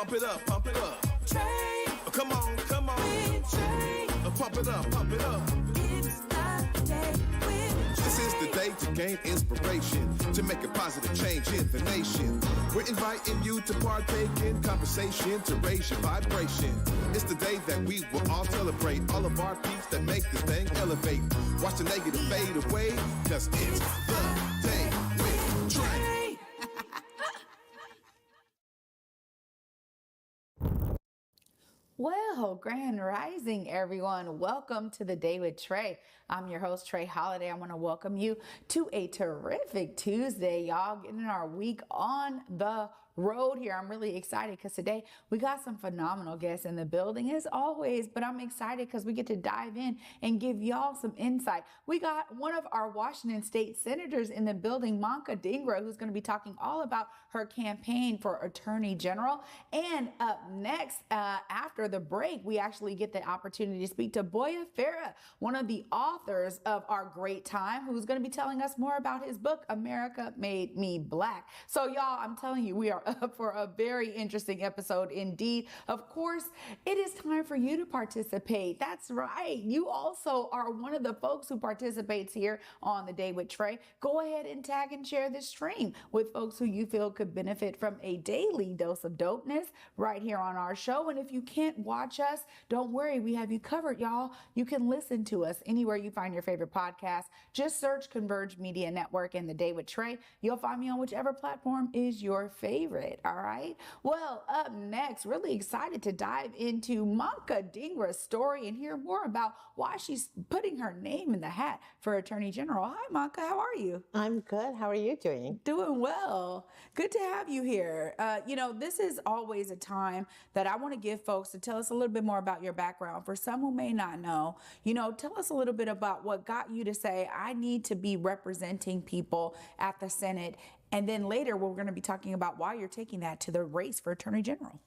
Pump it up, pump it up. Trae. Come on, come on. With Trae. Pump it up, pump it up. It's the day with This is the day to gain inspiration, to make a positive change in the nation. We're inviting you to partake in conversation, to raise your vibration. It's the day that we will all celebrate all of our peeps that make this thing elevate. Watch the negative fade away, cause it's the day with Trae. Well, grand rising, everyone. Welcome to the Day with Trae. I'm your host, Trae Holiday. I want to welcome you to a terrific Tuesday, y'all. Getting our week on the road here. I'm really excited because today we got some phenomenal guests in the building as always, but I'm excited because we get to dive in and give y'all some insight. We got one of our Washington State senators in the building, Manka Dhingra, who's going to be talking all about her campaign for Attorney General. And up next, after the break, we actually get the opportunity to speak to Boyah Farah, one of the authors of Our Great Time, who's going to be telling us more about his book, America Made Me Black. So y'all, I'm telling you, we are up for a very interesting episode indeed. Of course, it is time for you to participate. That's right. You also are one of the folks who participates here on the Day with Trae. Go ahead and tag and share this stream with folks who you feel could benefit from a daily dose of dopeness right here on our show. And if you can't watch us, don't worry. We have you covered, y'all. You can listen to us anywhere you find your favorite podcast. Just search Converge Media Network and the Day with Trae. You'll find me on whichever platform is your favorite. All right. Well, up next, really excited to dive into Manka Dhingra's story and hear more about why she's putting her name in the hat for Attorney General. Hi, Manka. How are you? I'm good. How are you doing? Doing well. Good to have you here. This is always a time that I want to give folks to tell us a little bit more about your background. For some who may not know, tell us a little bit about what got you to say, I need to be representing people at the Senate. And then later, we're going to be talking about why you're taking that to the race for Attorney General.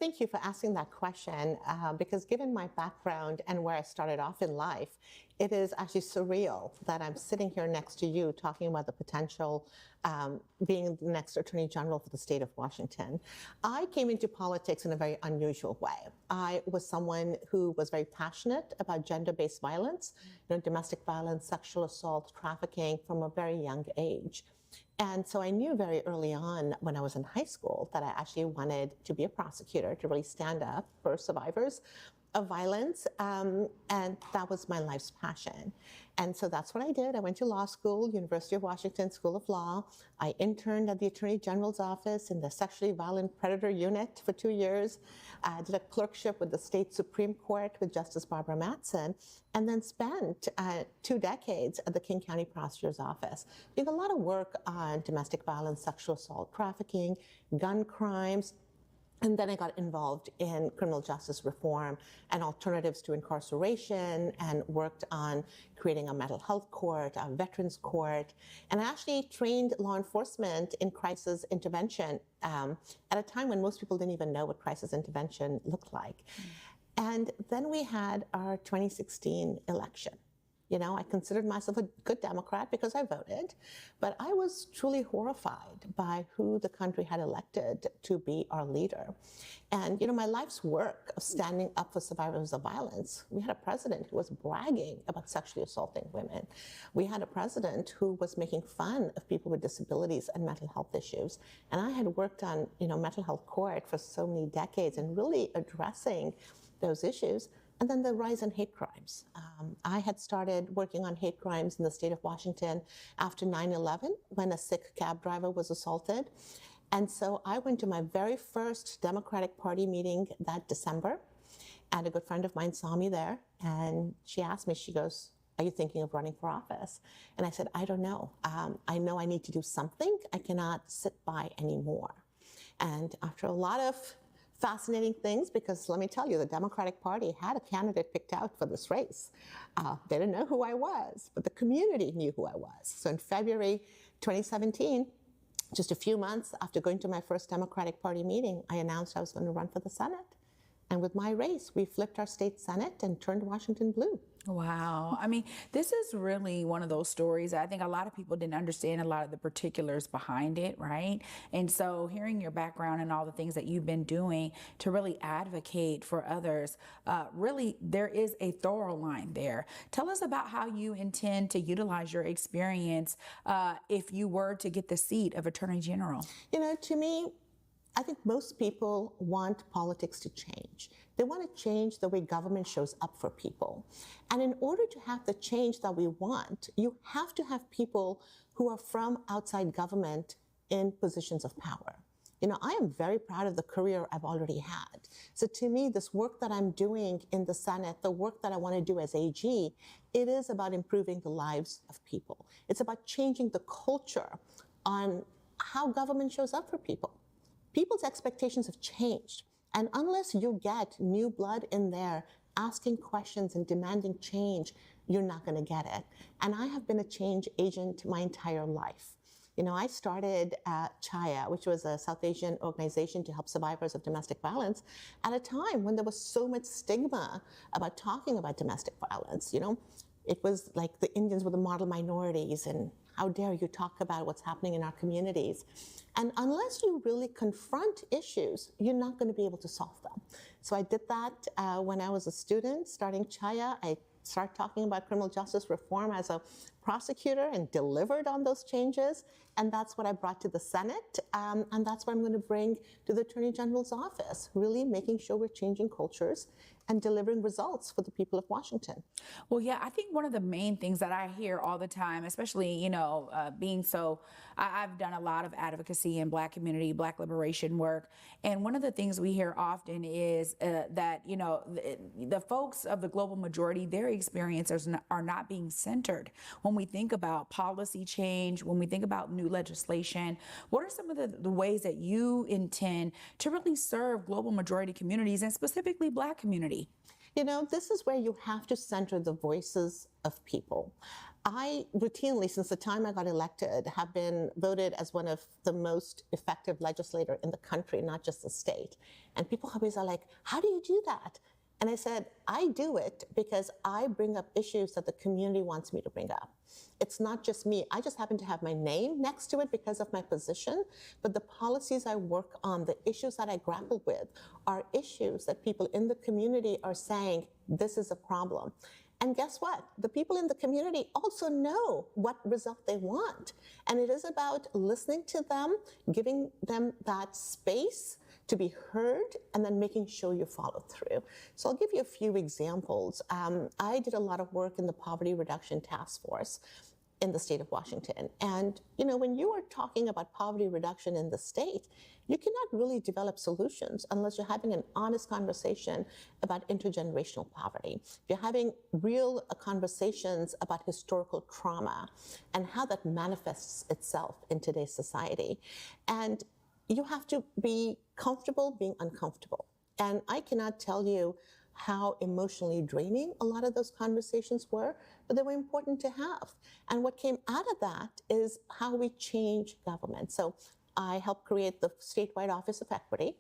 Thank you for asking that question, because given my background and where I started off in life, it is actually surreal that I'm sitting here next to you talking about the potential being the next Attorney General for the state of Washington. I came into politics in a very unusual way. I was someone who was very passionate about gender-based violence, domestic violence, sexual assault, trafficking from a very young age. And so I knew very early on when I was in high school that I actually wanted to be a prosecutor, to really stand up for survivors of violence. And that was my life's passion. And so that's what I did. I went to law school, University of Washington School of Law. I interned at the Attorney General's office in the Sexually Violent Predator Unit for 2 years. I did a clerkship with the state Supreme Court with Justice Barbara Mattson, and then spent 2 decades at the King County Prosecutor's Office, doing a lot of work on domestic violence, sexual assault, trafficking, gun crimes. And then I got involved in criminal justice reform and alternatives to incarceration, and worked on creating a mental health court, a veterans court. And I actually trained law enforcement in crisis intervention at a time when most people didn't even know what crisis intervention looked like. And then we had our 2016 election. I considered myself a good Democrat because I voted, but I was truly horrified by who the country had elected to be our leader. And, my life's work of standing up for survivors of violence, we had a president who was bragging about sexually assaulting women. We had a president who was making fun of people with disabilities and mental health issues. And I had worked on, mental health court for so many decades and really addressing those issues. And then the rise in hate crimes. I had started working on hate crimes in the state of Washington after 9/11, when a Sikh cab driver was assaulted. And so I went to my very first Democratic Party meeting that December, and a good friend of mine saw me there, and she asked me, she goes, are you thinking of running for office? And I said, I don't know. I know I need to do something. I cannot sit by anymore. And after a lot of fascinating things, because let me tell you, the Democratic Party had a candidate picked out for this race. They didn't know who I was, but the community knew who I was. So in February 2017, just a few months after going to my first Democratic Party meeting, I announced I was going to run for the Senate. And with my race, we flipped our state Senate and turned Washington blue. Wow. I mean, this is really one of those stories. I think a lot of people didn't understand a lot of the particulars behind it, right? And so hearing your background and all the things that you've been doing to really advocate for others, really, there is a thorough line there. Tell us about how you intend to utilize your experience if you were to get the seat of Attorney General. You know, to me, I think most people want politics to change. They want to change the way government shows up for people. And in order to have the change that we want, you have to have people who are from outside government in positions of power. You know, I am very proud of the career I've already had. So to me, this work that I'm doing in the Senate, the work that I want to do as AG, it is about improving the lives of people. It's about changing the culture on how government shows up for people. People's expectations have changed. And unless you get new blood in there asking questions and demanding change, you're not going to get it. And I have been a change agent my entire life. You know, I started Chaya, which was a South Asian organization to help survivors of domestic violence, at a time when there was so much stigma about talking about domestic violence. You know, it was like the Indians were the model minorities, and how dare you talk about what's happening in our communities. And unless you really confront issues, you're not going to be able to solve them. So I did that when I was a student starting Chaya. I started talking about criminal justice reform as a prosecutor and delivered on those changes. And that's what I brought to the Senate. And that's what I'm going to bring to the Attorney General's office, really making sure we're changing cultures and delivering results for the people of Washington. Well, yeah, I think one of the main things that I hear all the time, especially, being so, I've done a lot of advocacy in Black community, Black liberation work. And one of the things we hear often is that, the folks of the global majority, their experiences are not being centered. When we think about policy change, when we think about new legislation, what are some of the ways that you intend to really serve global majority communities and specifically Black community? You know, this is where you have to center the voices of people. I routinely, since the time I got elected, have been voted as one of the most effective legislators in the country, not just the state. And people always are like, how do you do that? And I said, I do it because I bring up issues that the community wants me to bring up. It's not just me. I just happen to have my name next to it because of my position, but the policies I work on, the issues that I grapple with are issues that people in the community are saying, this is a problem. And guess what? The people in the community also know what result they want. And it is about listening to them, giving them that space to be heard, and then making sure you follow through. So I'll give you a few examples. I did a lot of work in the Poverty Reduction Task Force in the state of Washington. And, when you are talking about poverty reduction in the state, you cannot really develop solutions unless you're having an honest conversation about intergenerational poverty. If you're having real conversations about historical trauma and how that manifests itself in today's society. And you have to be comfortable being uncomfortable. And I cannot tell you how emotionally draining a lot of those conversations were, but they were important to have. And what came out of that is how we change government. So I helped create the statewide Office of Equity.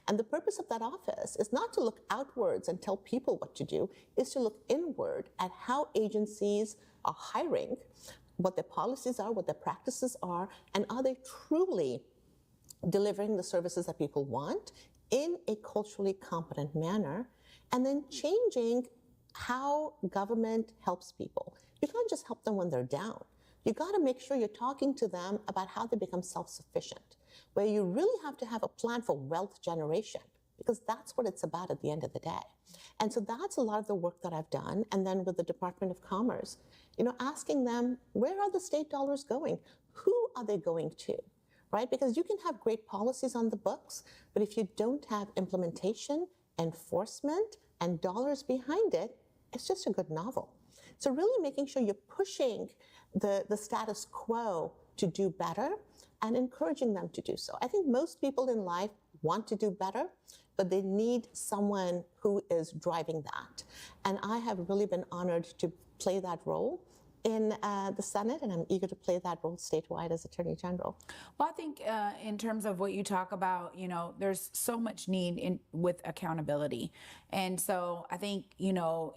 And the purpose of that office is not to look outwards and tell people what to do, is to look inward at how agencies are hiring, what their policies are, what their practices are, and are they truly delivering the services that people want in a culturally competent manner, and then changing how government helps people. You can't just help them when they're down. You got to make sure you're talking to them about how they become self-sufficient, where you really have to have a plan for wealth generation, because that's what it's about at the end of the day. And so that's a lot of the work that I've done. And then with the Department of Commerce, asking them, where are the state dollars going? Who are they going to? Right? Because you can have great policies on the books, but if you don't have implementation, enforcement, and dollars behind it, it's just a good novel. So really making sure you're pushing the status quo to do better and encouraging them to do so. I think most people in life want to do better, but they need someone who is driving that. And I have really been honored to play that role in the Senate, and I'm eager to play that role statewide as Attorney General. Well, I think in terms of what you talk about, there's so much need with accountability. And so I think,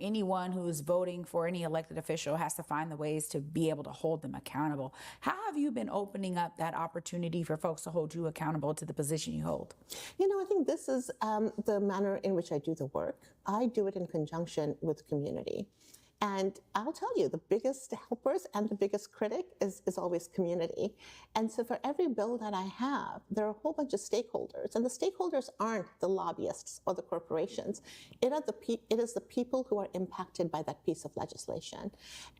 anyone who's voting for any elected official has to find the ways to be able to hold them accountable. How have you been opening up that opportunity for folks to hold you accountable to the position you hold? I think this is the manner in which I do the work. I do it in conjunction with community. And I'll tell you, the biggest helpers and the biggest critic is always community. And so for every bill that I have, there are a whole bunch of stakeholders. And the stakeholders aren't the lobbyists or the corporations. It is the people who are impacted by that piece of legislation.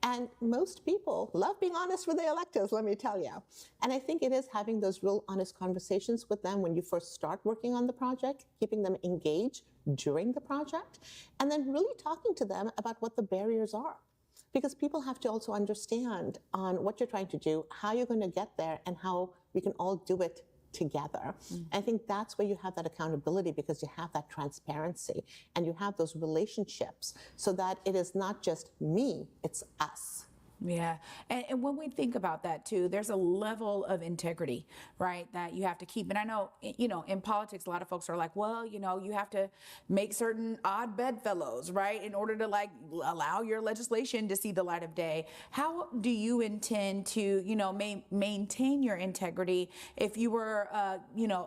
And most people love being honest with their electors, let me tell you. And I think it is having those real honest conversations with them when you first start working on the project, keeping them engaged during the project, and then really talking to them about what the barriers are. Because people have to also understand on what you're trying to do, how you're going to get there, and how we can all do it together. I think that's where you have that accountability, because you have that transparency and you have those relationships so that it is not just me, it's us. Yeah. And when we think about that too, there's a level of integrity, right, that you have to keep. And I know, in politics, a lot of folks are like, well, you have to make certain odd bedfellows, right, in order to allow your legislation to see the light of day. How do you intend to, maintain your integrity if you were,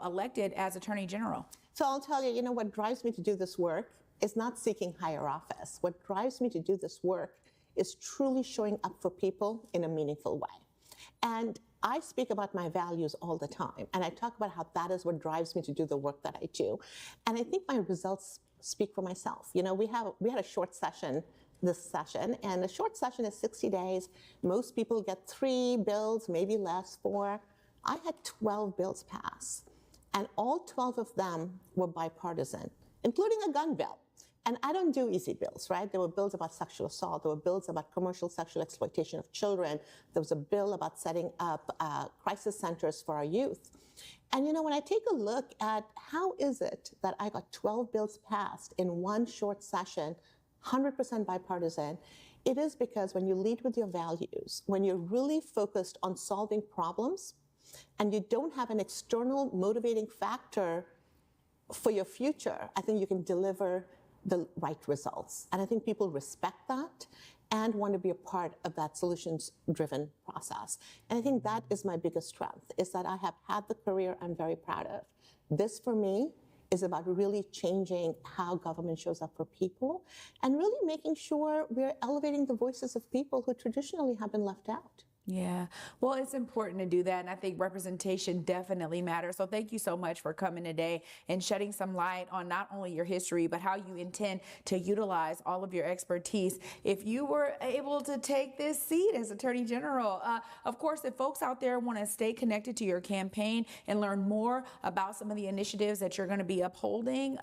elected as Attorney General? So I'll tell you, what drives me to do this work is not seeking higher office. What drives me to do this work is truly showing up for people in a meaningful way. And I speak about my values all the time, and I talk about how that is what drives me to do the work that I do. And I think my results speak for myself. We had a short session this session, and a short session is 60 days. Most people get 3 bills, maybe less, 4. I had 12 bills pass, and all 12 of them were bipartisan, including a gun bill. And I don't do easy bills, right? There were bills about sexual assault. There were bills about commercial sexual exploitation of children. There was a bill about setting up crisis centers for our youth. And when I take a look at how is it that I got 12 bills passed in one short session, 100% bipartisan, it is because when you lead with your values, when you're really focused on solving problems, and you don't have an external motivating factor for your future, I think you can deliver the right results. And I think people respect that and want to be a part of that solutions-driven process. And I think that is my biggest strength, is that I have had the career I'm very proud of. This, for me, is about really changing how government shows up for people and really making sure we're elevating the voices of people who traditionally have been left out. Yeah, well, it's important to do that. And I think representation definitely matters. So thank you so much for coming today and shedding some light on not only your history, but how you intend to utilize all of your expertise if you were able to take this seat as Attorney General. Of course, if folks out there want to stay connected to your campaign and learn more about some of the initiatives that you're going to be upholding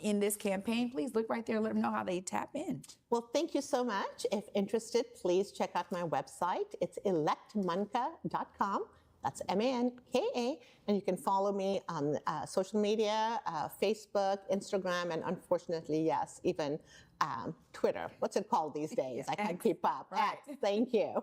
in this campaign, please look right there. Let them know how they tap in. Well, thank you so much. If interested, please check out my website. It's electmanka.com. That's MANKA. And you can follow me on social media, Facebook, Instagram, and unfortunately, yes, even Twitter. What's it called these days? I can't keep up. Right. X. Thank you.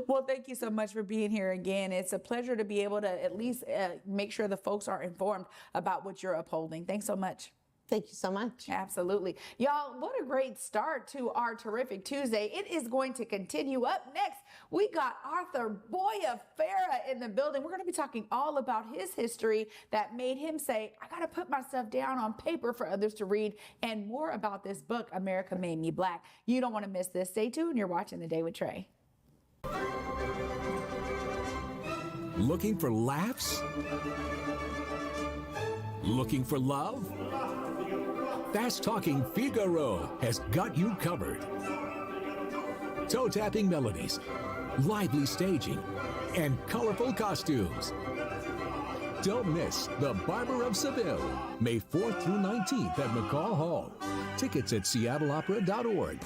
Well, thank you so much for being here again. It's a pleasure to be able to at least make sure the folks are informed about what you're upholding. Thanks so much. Thank you so much. Absolutely. Y'all, what a great start to our terrific Tuesday. It is going to continue. Up next, we got Author Boyah Farah in the building. We're going to be talking all about his history that made him say, I got to put myself down on paper for others to read, and more about this book, America Made Me Black. You don't want to miss this. Stay tuned. You're watching The Day with Trae. Looking for laughs? Looking for love? Fast Talking Figaro has got you covered. Toe-tapping melodies, lively staging, and colorful costumes. Don't miss The Barber of Seville, May 4th through 19th at McCall Hall. Tickets at seattleopera.org.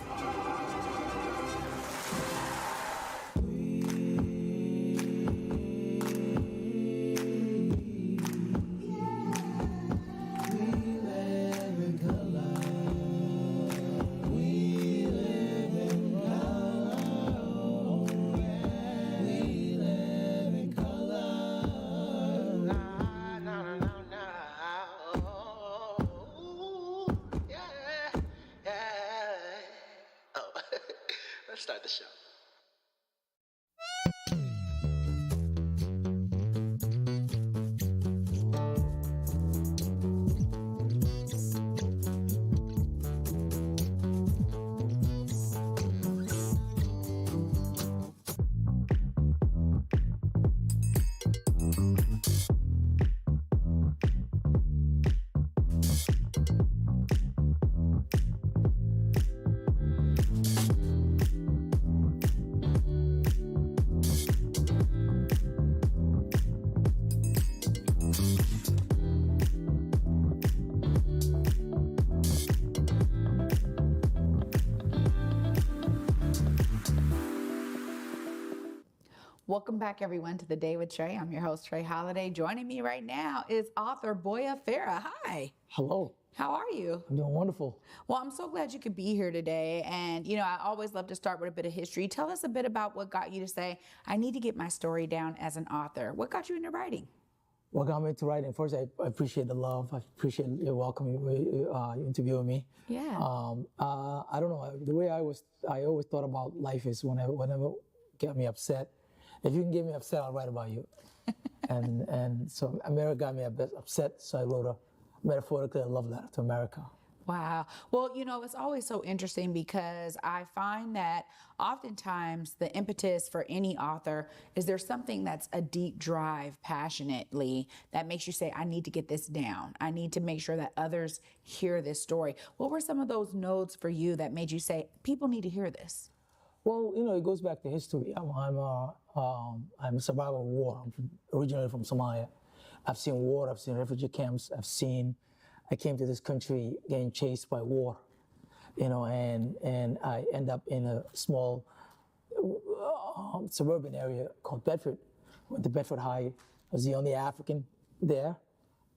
the show. Welcome back, everyone, to The Day with Trae. I'm your host, Trae Holiday. Joining me right now is author Boyah Farah. Hi. Hello. How are you? I'm doing wonderful. Well, I'm so glad you could be here today. And, you know, I always love to start with a bit of history. Tell us a bit about what got you to say, I need to get my story down as an author. What got you into writing? What got me into writing? First, I appreciate the love. I appreciate your welcoming, you interviewing me. Yeah. I don't know. The way I always thought about life is whenever get me upset. If you can get me upset, I'll write about you. and so America got me a bit upset, so I wrote metaphorically a love letter to America. Wow. Well, you know, it's always so interesting because I find that oftentimes the impetus for any author is there's something that's a deep drive passionately that makes you say, I need to get this down. I need to make sure that others hear this story. What were some of those nodes for you that made you say, people need to hear this? Well, you know, it goes back to history. I'm a survivor of war. I'm originally from Somalia. I've seen war. I've seen refugee camps. I came to this country getting chased by war, you know, and I end up in a small suburban area called Bedford. Went to Bedford High. I was the only African there.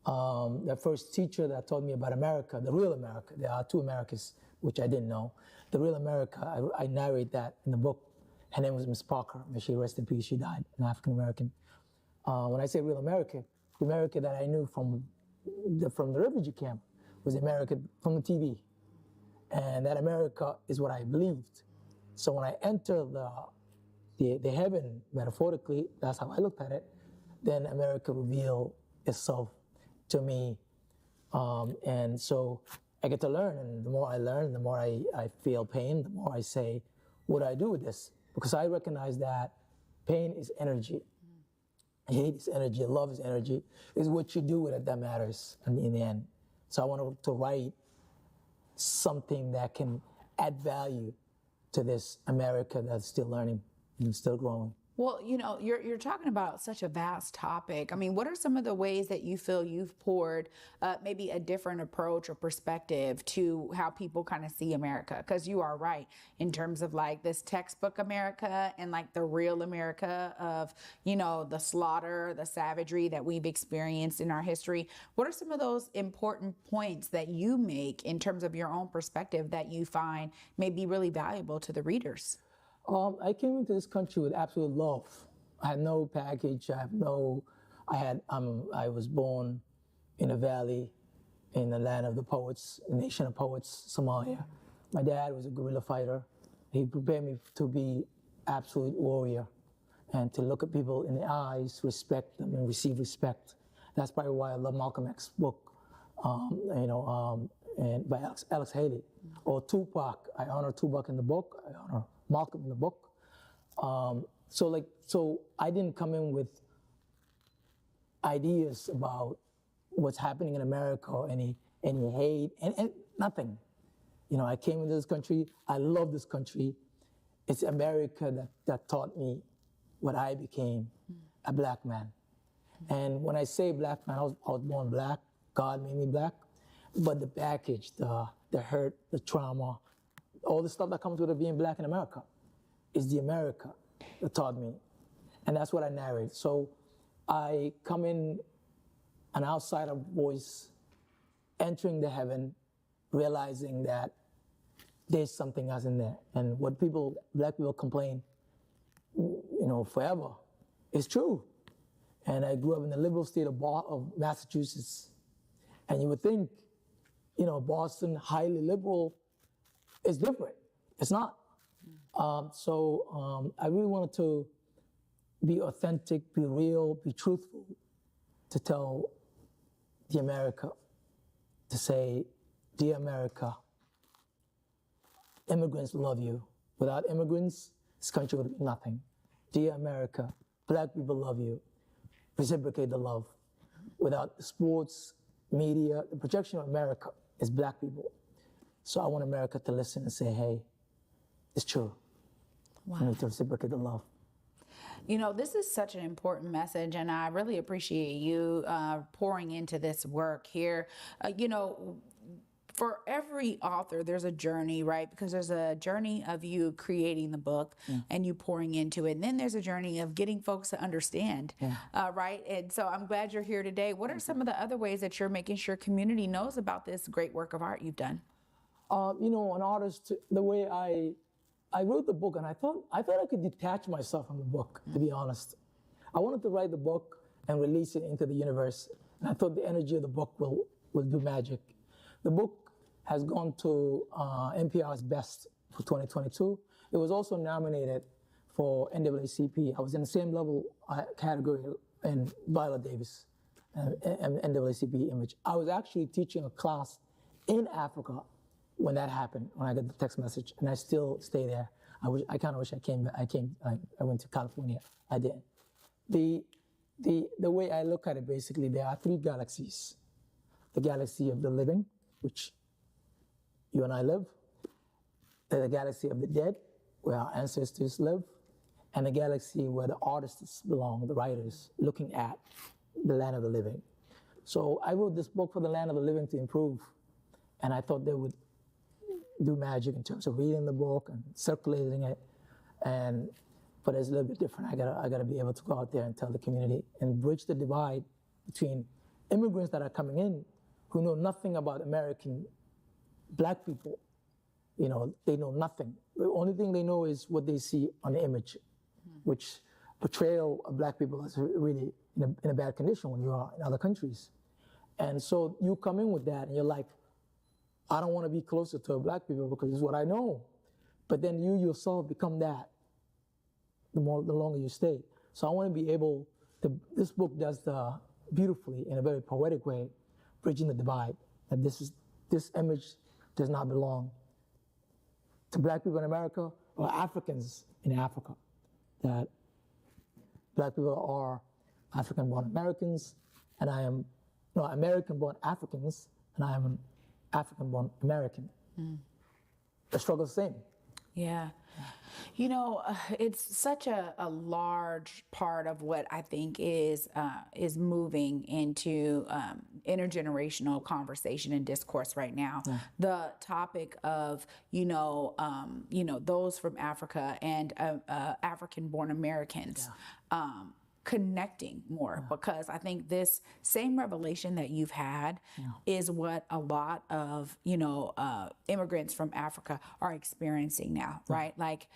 The first teacher that taught me about America, the real America. There are two Americas, which I didn't know. The real America, I narrate that in the book. Her name was Miss Parker. May she rest in peace. She died, an African American. When I say real America, the America that I knew from the refugee camp was America from the TV. And that America is what I believed. So when I enter the heaven, metaphorically, that's how I looked at it, then America revealed itself to me. And so I get to learn, and the more I learn, the more I feel pain, the more I say, what do I do with this? Because I recognize that pain is energy. Hate is energy, love is energy. It's what you do with it that matters in the end. So I want to write something that can add value to this America that's still learning and still growing. Well, you know, you're talking about such a vast topic. I mean, what are some of the ways that you feel you've poured maybe a different approach or perspective to how people kind of see America? Because you are right in terms of like this textbook America and like the real America of, you know, the slaughter, the savagery that we've experienced in our history. What are some of those important points that you make in terms of your own perspective that you find may be really valuable to the readers? I came into this country with absolute love. I had no package. I was born in a valley in the land of the poets, a nation of poets, Somalia. My dad was a guerrilla fighter. He prepared me to be absolute warrior and to look at people in the eyes, respect them, and receive respect. That's probably why I love Malcolm X's book, and by Alex Haley, or Tupac. I honor Tupac in the book. I honor Malcolm in the book. So I didn't come in with ideas about what's happening in America or any hate and nothing. You know, I came into this country. I love this country. It's America that taught me what I became, a black man. And when I say black man, I was born black. God made me black. But the package, the hurt, the trauma, all the stuff that comes with it being black in America is the America that taught me. And that's what I narrate. So I come in an outsider voice, entering the heaven, realizing that there's something else in there. And what black people complain, you know, forever, is true. And I grew up in the liberal state of Massachusetts. And you would think, you know, Boston, highly liberal, is different. It's not. I really wanted to be authentic, be real, be truthful, to tell the America, to say, dear America, immigrants love you. Without immigrants, this country would be nothing. Dear America, black people love you. Reciprocate the love. Without sports, media, the projection of America is black people. So I want America to listen and say, hey, it's true. Wow. We need to reciprocate the love. You know, this is such an important message, and I really appreciate you pouring into this work here. You know, for every author, there's a journey, right? Because there's a journey of you creating the book and you pouring into it. And then there's a journey of getting folks to understand, right? And so I'm glad you're here today. What are some of the other ways that you're making sure community knows about this great work of art you've done? You know, an artist, the way I wrote the book, and I thought I could detach myself from the book, to be honest. I wanted to write the book and release it into the universe. And I thought the energy of the book will do magic. The book has gone to NPR's Best for 2022. It was also nominated for NAACP. I was in the same level category in Viola Davis and NAACP image. I was actually teaching a class in Africa when that happened, when I got the text message, and I still stay there. I kind of wish I went to California. I didn't. The way I look at it, basically, there are three galaxies. The galaxy of the living, which you and I live, the galaxy of the dead, where our ancestors live, and the galaxy where the artists belong, the writers, looking at the land of the living. So I wrote this book for the land of the living to improve, and I thought they would do magic in terms of reading the book and circulating it, but it's a little bit different. I gotta be able to go out there and tell the community and bridge the divide between immigrants that are coming in who know nothing about American black people. You know, they know nothing. The only thing they know is what they see on the image, which portrayal of black people is really in a bad condition when you are in other countries. And so you come in with that and you're like, I don't want to be closer to black people because it's what I know. But then you yourself become that the longer you stay. So I want to be able to, this book does beautifully in a very poetic way, bridging the divide. That this image does not belong to black people in America or Africans in Africa. That black people are African-born Americans, and I am, no, American-born Africans, and I am an African-born American. The struggle is the same. Yeah. You know, it's such a large part of what I think is moving into intergenerational conversation and discourse right now. The topic of, those from Africa and African-born Americans. Connecting more, because I think this same revelation that you've had is what a lot of immigrants from Africa are experiencing now, right? Like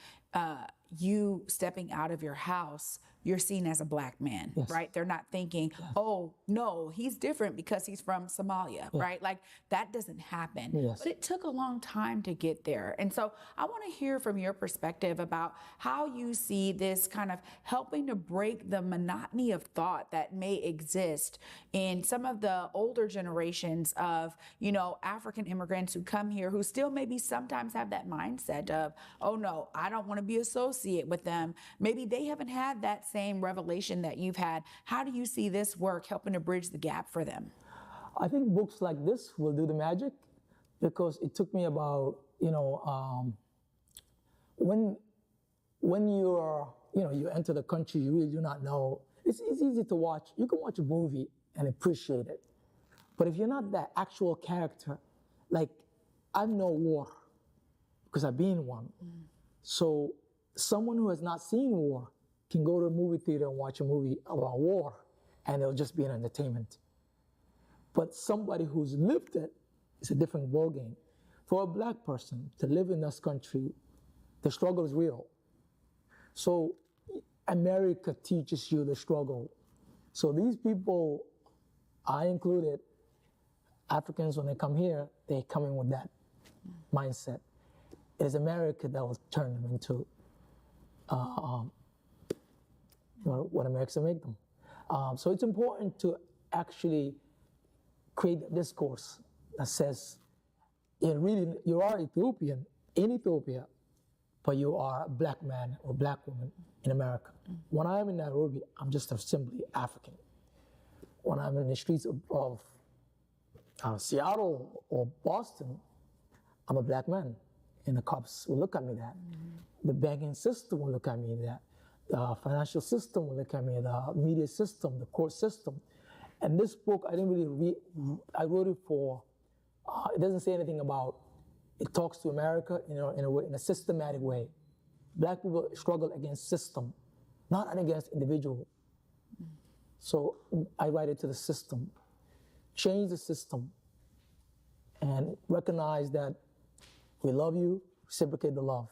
you stepping out of your house, you're seen as a black man, right? They're not thinking, oh no, he's different because he's from Somalia, right? Like that doesn't happen. But it took a long time to get there. And so I want to hear from your perspective about how you see this kind of helping to break the monotony of thought that may exist in some of the older generations of, African immigrants who come here who still maybe sometimes have that mindset of, oh no, I don't want to be associated with them. Maybe they haven't had that same revelation that you've had. How do you see this work helping to bridge the gap for them? I think books like this will do the magic, because it took me about, when you enter the country, you really do not know. It's easy to watch. You can watch a movie and appreciate it. But if you're not that actual character, like I know war because I've been in one. So someone who has not seen war can go to a movie theater and watch a movie about war, and it'll just be an entertainment. But somebody who's lived it, it's a different ballgame. For a black person to live in this country, the struggle is real. So America teaches you the struggle. So these people, I included, Africans, when they come here, they come in with that mindset. it is America that will turn them into what Americans make them. So it's important to actually create a discourse that says, you are Ethiopian in Ethiopia, but you are a black man or black woman in America. When I'm in Nairobi, I'm just simply African. When I'm in the streets of Seattle or Boston, I'm a black man. And the cops will look at me that. The banking system will look at me that. The financial system will look at me, the media system, the court system. And this book, I didn't really read, I wrote it for, it doesn't say anything about, it talks to America in a systematic way. Black people struggle against system, not against individual. So I write it to the system. Change the system and recognize that we love you, reciprocate the love.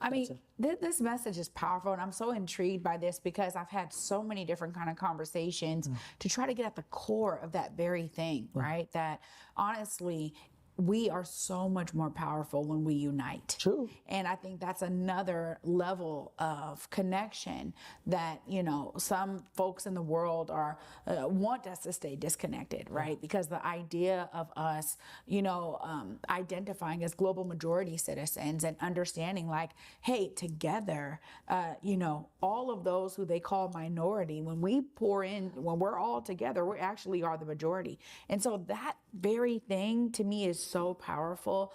I mean, this message is powerful, and I'm so intrigued by this because I've had so many different kind of conversations to try to get at the core of that very thing, right? That honestly, we are so much more powerful when we unite. True. And I think that's another level of connection that, some folks in the world are want us to stay disconnected, right? Because the idea of us, identifying as global majority citizens and understanding like, hey, together, all of those who they call minority, when we're all together, we actually are the majority. And so that very thing to me is so powerful.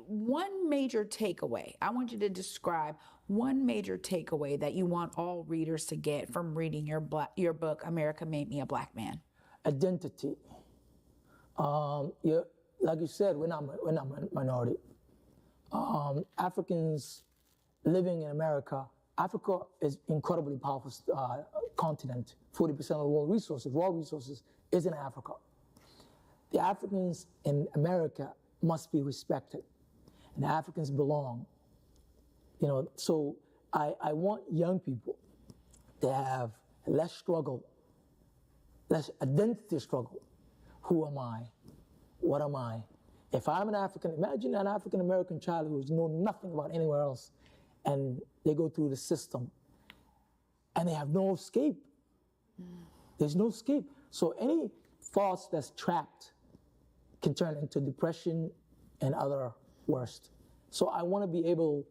One major takeaway, I want you to describe one major takeaway that you want all readers to get from reading your book, America Made Me a Black Man. Identity. Like you said, we're not a minority. Africans living in America, Africa is incredibly powerful continent. 40% of the world resources is in Africa. The Africans in America must be respected, and Africans belong. So I want young people to have less struggle, less identity struggle. Who am I? What am I? If I'm an African, imagine an African American child who's known nothing about anywhere else, and they go through the system, and they have no escape. There's no escape. So any thoughts that's trapped can turn into depression and other worst. So I want to be able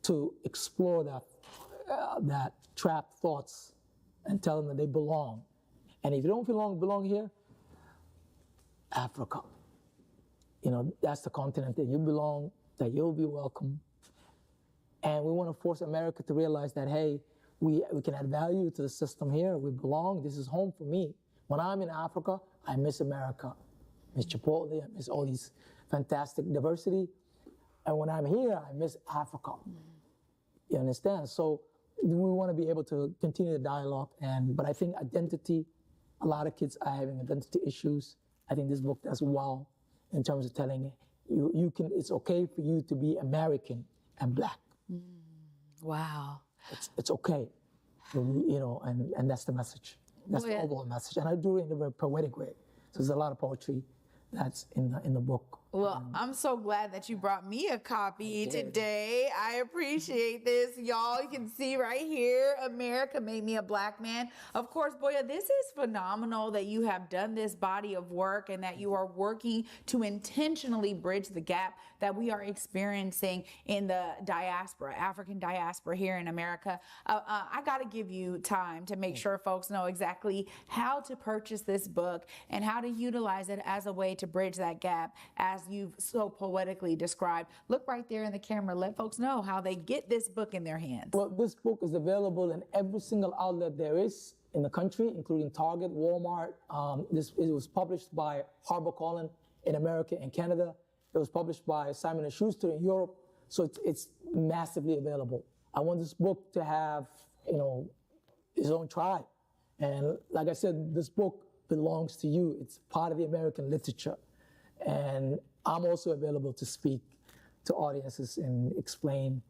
to explore that trapped thoughts and tell them that they belong. And if you don't belong here, Africa. That's the continent that you belong, that you'll be welcome. And we want to force America to realize that, hey, we can add value to the system here. We belong. This is home for me. When I'm in Africa, I miss America. I miss Chipotle. I miss all these fantastic diversity. And when I'm here, I miss Africa. You understand? So we want to be able to continue the dialogue. But I think identity, a lot of kids are having identity issues. I think this book does well in terms of telling you can. It's okay for you to be American and black. Wow. It's okay, and that's the message. That's the overall message. And I do it in a very poetic way. So there's a lot of poetry that's in the book. Well, I'm so glad that you brought me a copy today. I appreciate this. Y'all, you can see right here, America Made Me a Black Man. Of course, Boyah, this is phenomenal that you have done this body of work and that you are working to intentionally bridge the gap that we are experiencing in the diaspora, African diaspora here in America. I got to give you time to make sure folks know exactly how to purchase this book and how to utilize it as a way to bridge that gap as you've so poetically described. Look right there in the camera. Let folks know how they get this book in their hands. Well, this book is available in every single outlet there is in the country, including Target, Walmart. It was published by HarperCollins in America and Canada. It was published by Simon & Schuster in Europe. So it's massively available. I want this book to have, its own tribe. And like I said, this book belongs to you. It's part of the American literature. And I'm also available to speak to audiences and explain.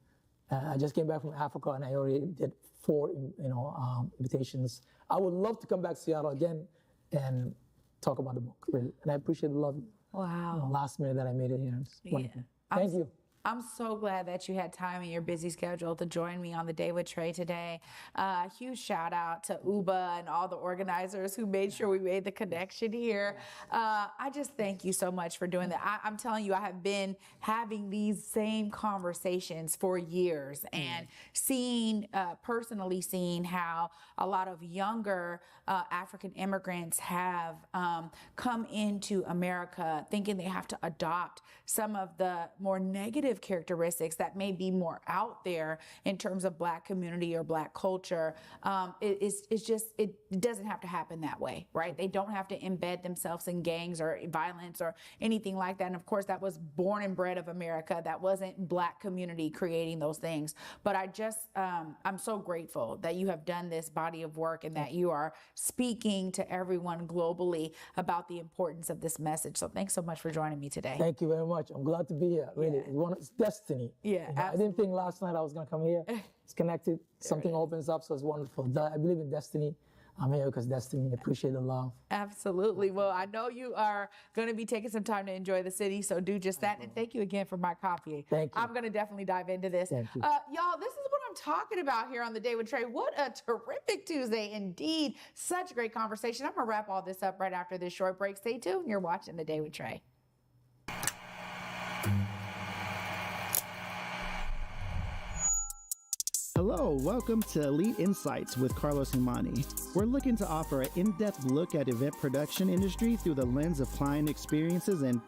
I just came back from Africa and I already did 4, invitations. I would love to come back to Seattle again and talk about the book, really. And I appreciate the love. Wow. Last minute that I made it here. It's wonderful. I'm Thank you. I'm so glad that you had time in your busy schedule to join me on the Day with Trae today. Huge shout out to Uba and all the organizers who made sure we made the connection here. I just thank you so much for doing that. I'm telling you, I have been having these same conversations for years and personally seeing how a lot of younger African immigrants have come into America thinking they have to adopt some of the more negative characteristics that may be more out there in terms of Black community or Black culture. It doesn't have to happen that way, right? They don't have to embed themselves in gangs or violence or anything like that. And of course, that was born and bred of America. That wasn't Black community creating those things. But I'm so grateful that you have done this body of work and that you are speaking to everyone globally about the importance of this message. So thanks so much for joining me today. Thank you very much. I'm glad to be here. Really, it's destiny. Yeah, I didn't think last night I was going to come here. It's connected. Something opens up, so it's wonderful. I believe in destiny. I'm here because destiny. Appreciate the love. Absolutely. Well, I know you are going to be taking some time to enjoy the city, so do just that. And thank you again for my copy. Thank you. I'm going to definitely dive into this. Thank you. Y'all, this is what I'm talking about here on the Day with Trae. What a terrific Tuesday indeed. Such a great conversation. I'm going to wrap all this up right after this short break. Stay tuned. You're watching the Day with Trae. Hello, welcome to Elite Insights with Carlos Humani. We're looking to offer an in-depth look at event production industry through the lens of client experiences and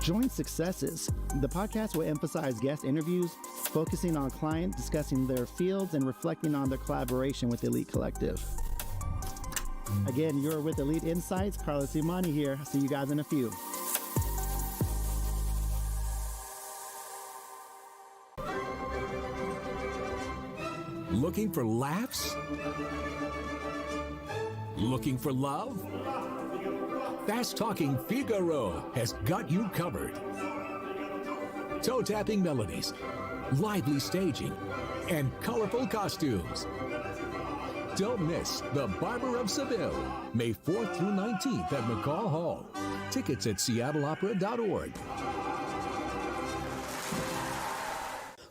joint successes. The podcast will emphasize guest interviews, focusing on client discussing their fields and reflecting on their collaboration with Elite Collective. Again, you're with Elite Insights. Carlos Humani here. See you guys in a few. Looking for laughs? Looking for love? Fast-talking Figaro has got you covered. Toe-tapping melodies, lively staging, and colorful costumes. Don't miss The Barber of Seville, May 4th through 19th at McCall Hall. Tickets at seattleopera.org.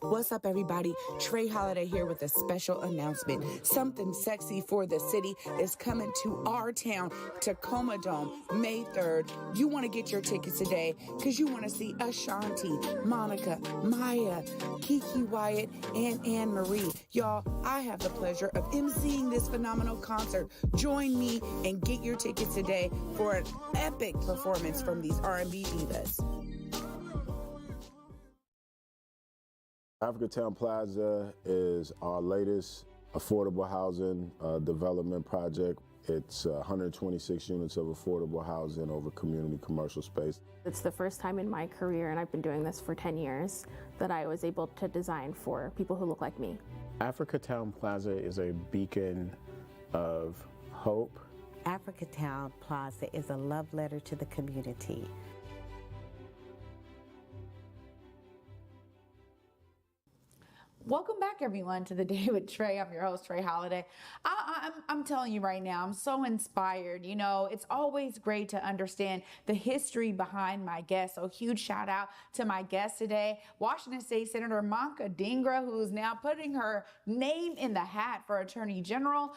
What's up, everybody? Trae Holiday here with a special announcement. Something sexy for the city is coming to our town, Tacoma Dome, May 3rd. You want to get your tickets today because you want to see Ashanti, Monica, Maya, Kiki Wyatt, and Anne Marie. Y'all, I have the pleasure of emceeing this phenomenal concert. Join me and get your tickets today for an epic performance from these R&B divas. Africatown Plaza is our latest affordable housing development project. It's 126 units of affordable housing over community commercial space. It's the first time in my career, and I've been doing this for 10 years, that I was able to design for people who look like me. Africatown Plaza is a beacon of hope. Africatown Plaza is a love letter to the community. Welcome back, everyone, to the Day with Trae. I'm your host, Trae Holiday. I'm telling you right now, I'm so inspired. You know, it's always great to understand the history behind my guests. So huge shout out to my guest today, Washington State Senator Manka Dhingra, who's now putting her name in the hat for Attorney General.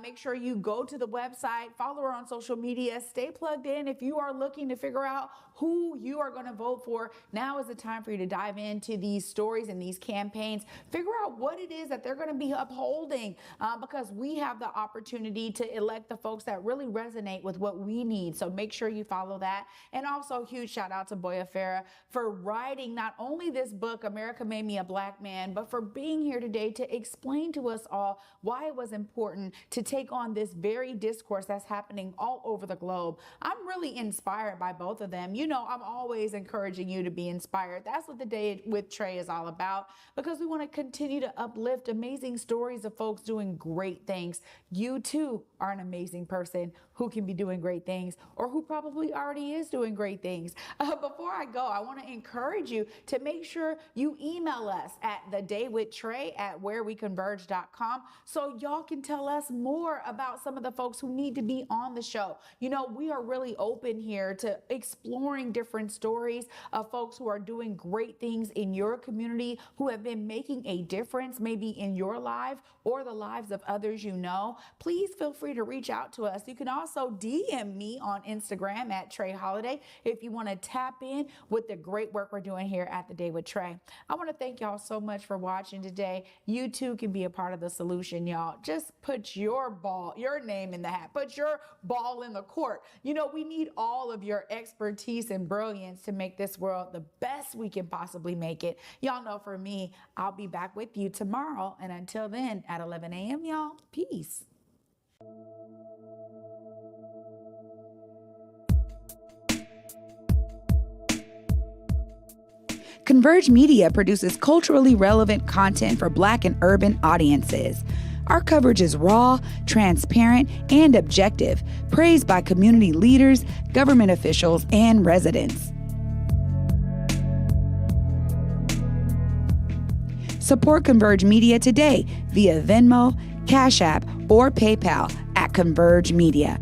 Make sure you go to the website, follow her on social media, stay plugged in. If you are looking to figure out who you are going to vote for, now is the time for you to dive into these stories and these campaigns. Figure out what it is that they're going to be upholding because we have the opportunity to elect the folks that really resonate with what we need. So make sure you follow that. And also huge shout out to Boyah Farah for writing not only this book, America Made Me a Black Man, but for being here today to explain to us all why it was important to take on this very discourse that's happening all over the globe. I'm really inspired by both of them. You know, I'm always encouraging you to be inspired. That's what the Day with Trae is all about, because we want to continue to uplift amazing stories of folks doing great things. You too are an amazing person who can be doing great things, or who probably already is doing great things. Before I go, I want to encourage you to make sure you email us at thedaywithtrae@whereweconverge.com so y'all can tell us more about some of the folks who need to be on the show. You know, we are really open here to exploring different stories of folks who are doing great things in your community, who have been making a difference maybe in your life or the lives of others you know. Please feel free to reach out to us. You can also DM me on Instagram at Trae Holiday if you want to tap in with the great work we're doing here at The Day with Trae. I want to thank y'all so much for watching today. You too can be a part of the solution, y'all. Just put your name in the hat. Put your ball in the court. You know, we need all of your expertise and brilliance to make this world the best we can possibly make it. Y'all know for me, I'll be back with you tomorrow. And until then, at 11 a.m., y'all, peace. Converge Media produces culturally relevant content for Black and urban audiences. Our coverage is raw, transparent, and objective, praised by community leaders, government officials, and residents. Support Converge Media today via Venmo, Cash App, or PayPal at Converge Media.